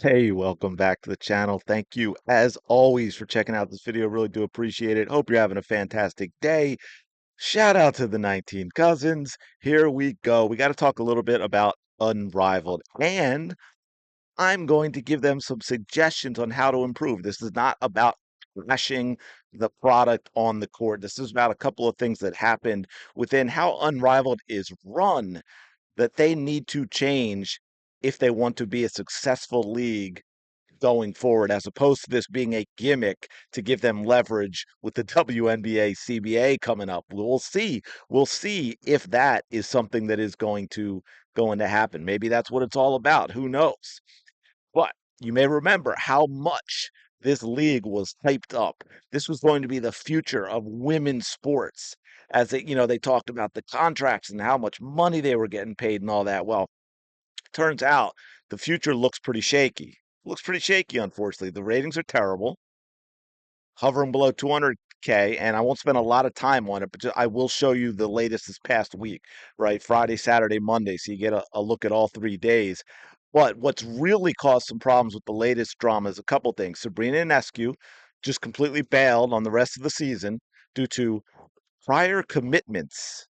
Hey, welcome back to the channel. Thank you, as always, for checking out this video. Really do appreciate it. Hope you're having a fantastic day. Shout out to the 19 cousins. Here we go. We got to talk a little bit about Unrivaled, and I'm going to give them some suggestions on how to improve. This is not about crashing the product on the court. This is about a couple of things that happened within how Unrivaled is run that they need to change if they want to be a successful league going forward, as opposed to this being a gimmick to give them leverage with the WNBA, CBA coming up. We'll see. We'll see if that is something that is going to happen. Maybe that's what it's all about. Who knows? But you may remember how much this league was hyped up. This was going to be the future of women's sports. As they talked about the contracts and how much money they were getting paid and all that. Well, turns out the future looks pretty shaky. Looks pretty shaky, unfortunately. The ratings are terrible, hovering below 200K, and I won't spend a lot of time on it, but I will show you the latest this past week, right? Friday, Saturday, Monday, so you get a look at all 3 days. But what's really caused some problems with the latest drama is a couple things. Sabrina Ionescu just completely bailed on the rest of the season due to prior commitments.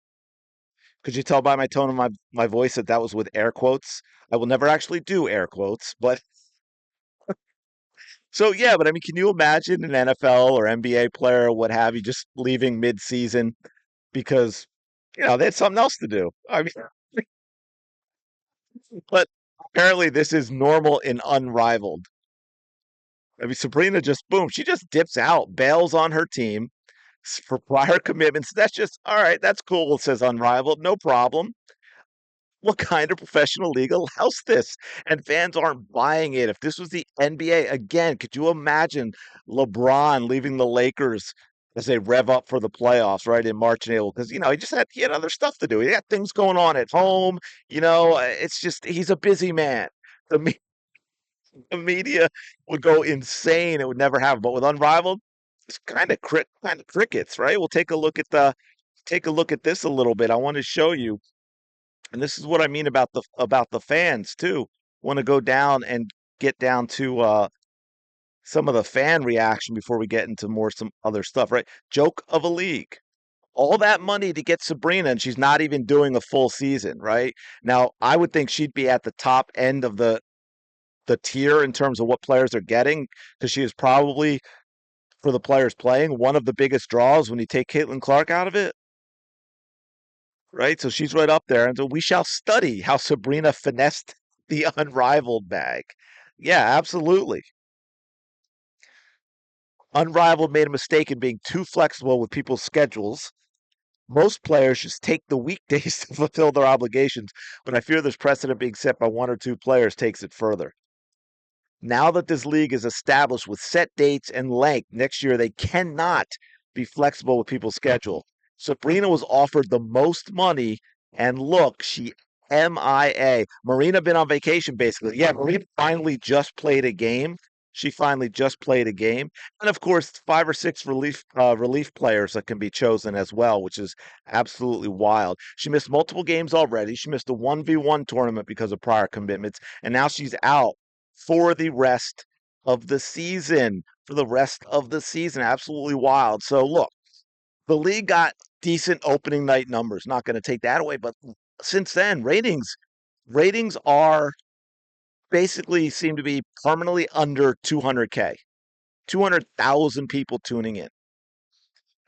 Could you tell by my tone of my voice that that was with air quotes? I will never actually do air quotes, but so yeah, but I mean, can you imagine an NFL or NBA player or what have you just leaving mid-season because they had something else to do? I mean, but apparently this is normal and unrivaled. I mean, Sabrina just boom, she just dips out, bails on her team for prior commitments. That's just all right. That's cool. It says unrivaled, no problem. What kind of professional league allows this? And fans aren't buying it. If this was the NBA, again, could you imagine LeBron leaving the Lakers as they rev up for the playoffs, right, in March and April? Because, he had other stuff to do. He had things going on at home. It's just, he's a busy man. The, me- the media would go insane. It would never happen. But with Unrivaled, it's kind of crickets, right? We'll take a look at this a little bit. I want to show you, and this is what I mean about the fans too. Want to go down and get down to some of the fan reaction before we get into some other stuff, right? Joke of a league. All that money to get Sabrina, and she's not even doing a full season, right? Now, I would think she'd be at the top end of the tier in terms of what players are getting, because she is probably, for the players playing, one of the biggest draws when you take Caitlin Clark out of it, right? So she's right up there. And so we shall study how Sabrina finessed the unrivaled bag. Yeah, absolutely. Unrivaled made a mistake in being too flexible with people's schedules. Most players just take the weekdays to fulfill their obligations, but I fear this precedent being set by one or two players takes it further. Now that this league is established with set dates and length, next year they cannot be flexible with people's schedule. Sabrina was offered the most money, and look, she MIA. Marina been on vacation basically. Yeah, Marina finally just played a game. She finally just played a game, and of course, 5 or 6 relief players that can be chosen as well, which is absolutely wild. She missed multiple games already. She missed a 1v1 tournament because of prior commitments, and now she's out for the rest of the season. For the rest of the season. Absolutely wild. So, look, the league got decent opening night numbers. Not going to take that away. But since then, ratings are basically seem to be permanently under 200K, 200,000 people tuning in.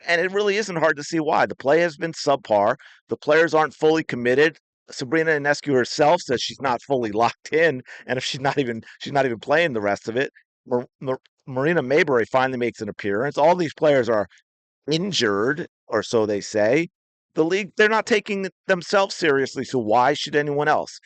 And it really isn't hard to see why. The play has been subpar. The players aren't fully committed. Sabrina Ionescu herself says she's not fully locked in, and if she's not even playing the rest of it. Marina Mayberry finally makes an appearance. All these players are injured, or so they say. The league, they're not taking themselves seriously, so why should anyone else?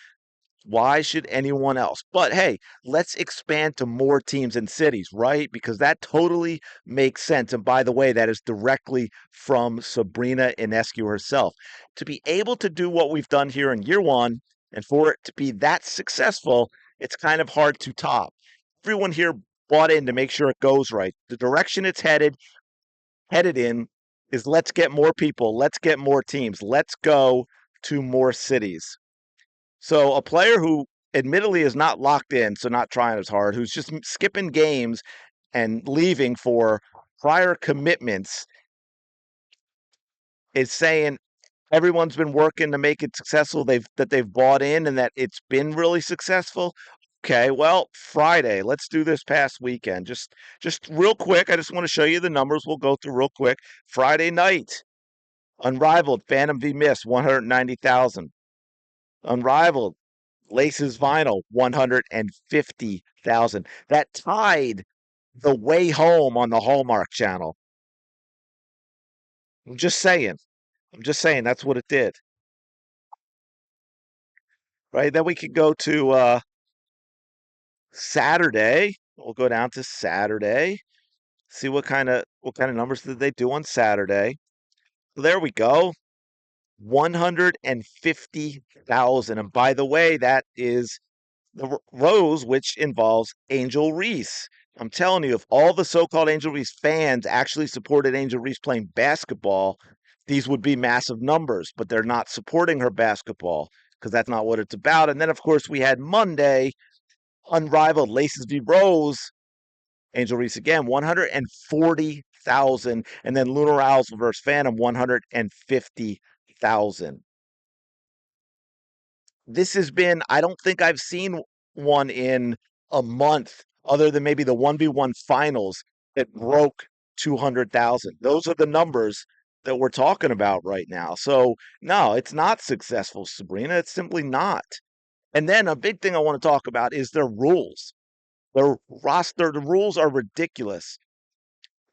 Why should anyone else? But hey, let's expand to more teams and cities, right? Because that totally makes sense. And by the way, that is directly from Sabrina Ionescu herself. To be able to do what we've done here in year one, and for it to be that successful, it's kind of hard to top. Everyone here bought in to make sure it goes right. The direction it's headed in is let's get more people, let's get more teams, let's go to more cities. So a player who admittedly is not locked in, so not trying as hard, who's just skipping games and leaving for prior commitments, is saying everyone's been working to make it successful. They've bought in and that it's been really successful. Okay, well, Friday. Let's do this past weekend. Just real quick. I just want to show you the numbers. We'll go through real quick. Friday night, Unrivaled Phantom v Miss 190,000. Unrivaled Laces Vinyl 150,000. That tied The Way Home on the Hallmark Channel. I'm just saying. I'm just saying that's what it did. Right? Then we could go to Saturday. We'll go down to Saturday. See what kind of numbers did they do on Saturday. So there we go. 150,000. And by the way, that is the Rose, which involves Angel Reese. I'm telling you, if all the so-called Angel Reese fans actually supported Angel Reese playing basketball, these would be massive numbers, but they're not supporting her basketball because that's not what it's about. And then, of course, we had Monday, Unrivaled Laces v. Rose, Angel Reese again, 140,000. And then Lunar Owls versus Phantom, 150,000. This has been, I don't think I've seen one in a month other than maybe the 1v1 finals that broke 200,000. Those are the numbers that we're talking about right now. So, no, it's not successful, Sabrina. It's simply not. And then a big thing I want to talk about is their rules. Their roster, the rules are ridiculous.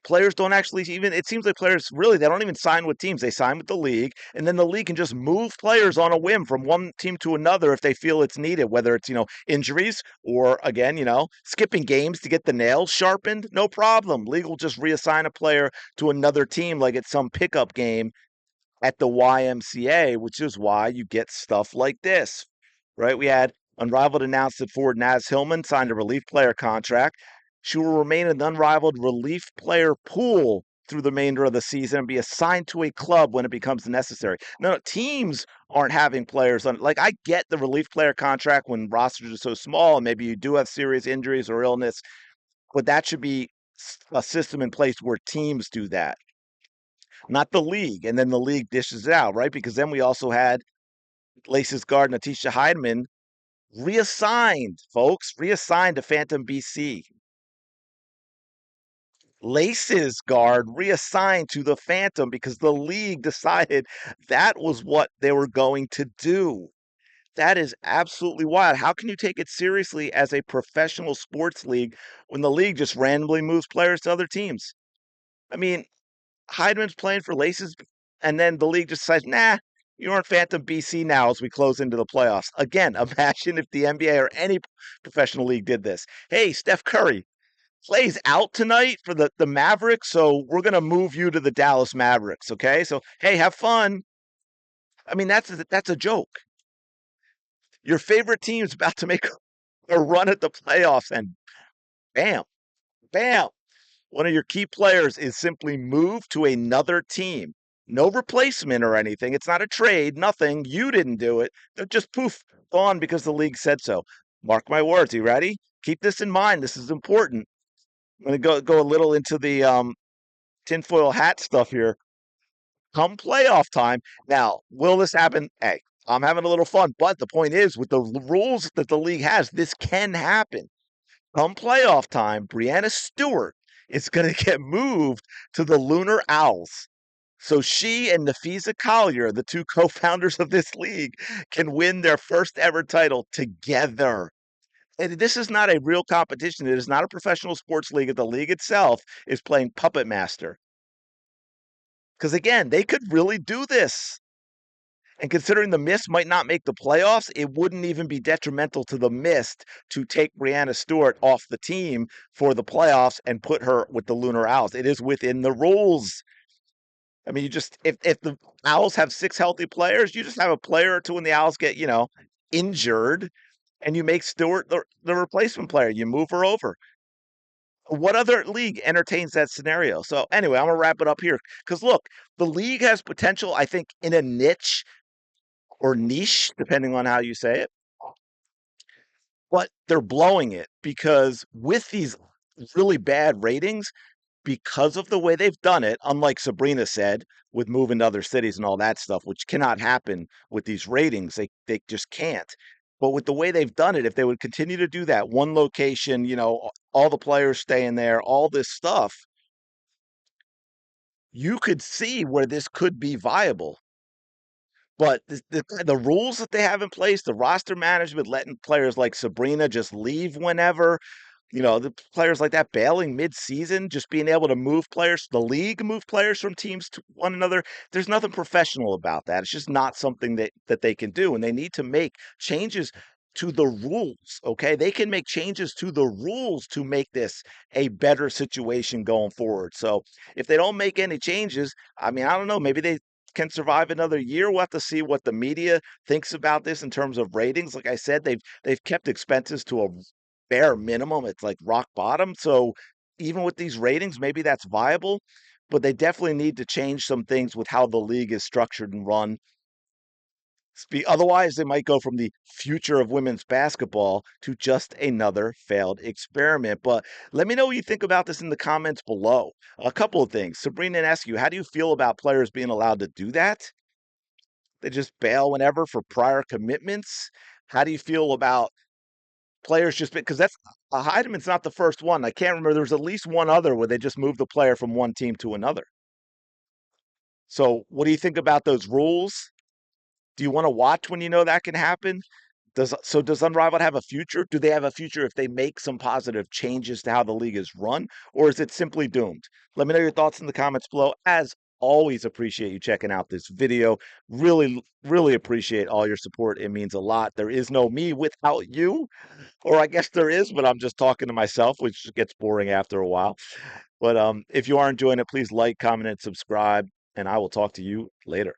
Players don't actually even, it seems like players really, they don't even sign with teams. They sign with the league, and then the league can just move players on a whim from one team to another if they feel it's needed, whether it's, injuries or, again, skipping games to get the nails sharpened. No problem. League will just reassign a player to another team like it's some pickup game at the YMCA, which is why you get stuff like this, right? We had Unrivaled announced that forward Naz Hillman signed a relief player contract. She will remain in the Unrivaled relief player pool through the remainder of the season and be assigned to a club when it becomes necessary. No, teams aren't having players on. Like, I get the relief player contract when rosters are so small and maybe you do have serious injuries or illness, but that should be a system in place where teams do that, not the league. And then the league dishes it out, right? Because then we also had Laces guard Natisha Heidemann reassigned, folks, reassigned to Phantom BC. Laces guard reassigned to the Phantom because the league decided that was what they were going to do. That is absolutely wild. How can you take it seriously as a professional sports league when the league just randomly moves players to other teams? I mean, Heidman's playing for Laces, and then the league just decides, nah, you're on Phantom BC now as we close into the playoffs. Again, imagine if the NBA or any professional league did this. Hey, Steph Curry plays out tonight for the Mavericks, so we're going to move you to the Dallas Mavericks, okay? So, hey, have fun. I mean, that's a joke. Your favorite team's about to make a run at the playoffs, and bam, bam, one of your key players is simply moved to another team. No replacement or anything. It's not a trade, nothing. You didn't do it. They're just poof, gone because the league said so. Mark my words. You ready? Keep this in mind. This is important. I'm going to go a little into the tinfoil hat stuff here. Come playoff time. Now, will this happen? Hey, I'm having a little fun, but the point is, with the rules that the league has, this can happen. Come playoff time, Brianna Stewart is going to get moved to the Lunar Owls. So she and Nafisa Collier, the two co-founders of this league, can win their first ever title together. And this is not a real competition. It is not a professional sports league. The league itself is playing Puppet Master. Because again, they could really do this. And considering the Mist might not make the playoffs, it wouldn't even be detrimental to the Mist to take Brianna Stewart off the team for the playoffs and put her with the Lunar Owls. It is within the rules. I mean, you just if the Owls have six healthy players, you just have a player or two when the Owls get, injured, and you make Stewart the replacement player. You move her over. What other league entertains that scenario? So anyway, I'm gonna wrap it up here. Because look, the league has potential, I think, in a niche or niche, depending on how you say it, but they're blowing it because with these really bad ratings, because of the way they've done it, unlike Sabrina said, with moving to other cities and all that stuff, which cannot happen with these ratings. They just can't. But with the way they've done it, if they would continue to do that, one location, all the players staying there, all this stuff, you could see where this could be viable. But the rules that they have in place, the roster management, letting players like Sabrina just leave whenever, the players like that bailing mid-season, just being able to move players, the league move players from teams to one another. There's nothing professional about that. It's just not something that they can do, and they need to make changes to the rules. Okay, they can make changes to the rules to make this a better situation going forward. So if they don't make any changes, I mean, I don't know. Maybe they can survive another year. We'll have to see what the media thinks about this in terms of ratings. Like I said, they've kept expenses to a bare minimum. It's like rock bottom. So even with these ratings, maybe that's viable, but they definitely need to change some things with how the league is structured and run. Otherwise, they might go from the future of women's basketball to just another failed experiment. But let me know what you think about this in the comments below. A couple of things. Sabrina Ionescu, how do you feel about players being allowed to do that? They just bail whenever for prior commitments. How do you feel about players just because that's Heideman's not the first one. I can't remember. There was at least one other where they just moved the player from one team to another. So, what do you think about those rules? Do you want to watch when you know that can happen? Does Unrivaled have a future? Do they have a future if they make some positive changes to how the league is run, or is it simply doomed? Let me know your thoughts in the comments below. As always, appreciate you checking out this video. Really, really appreciate all your support. It means a lot. There is no me without you. Or I guess there is, but I'm just talking to myself, which gets boring after a while. But if you are enjoying it, please like, comment, and subscribe, and I will talk to you later.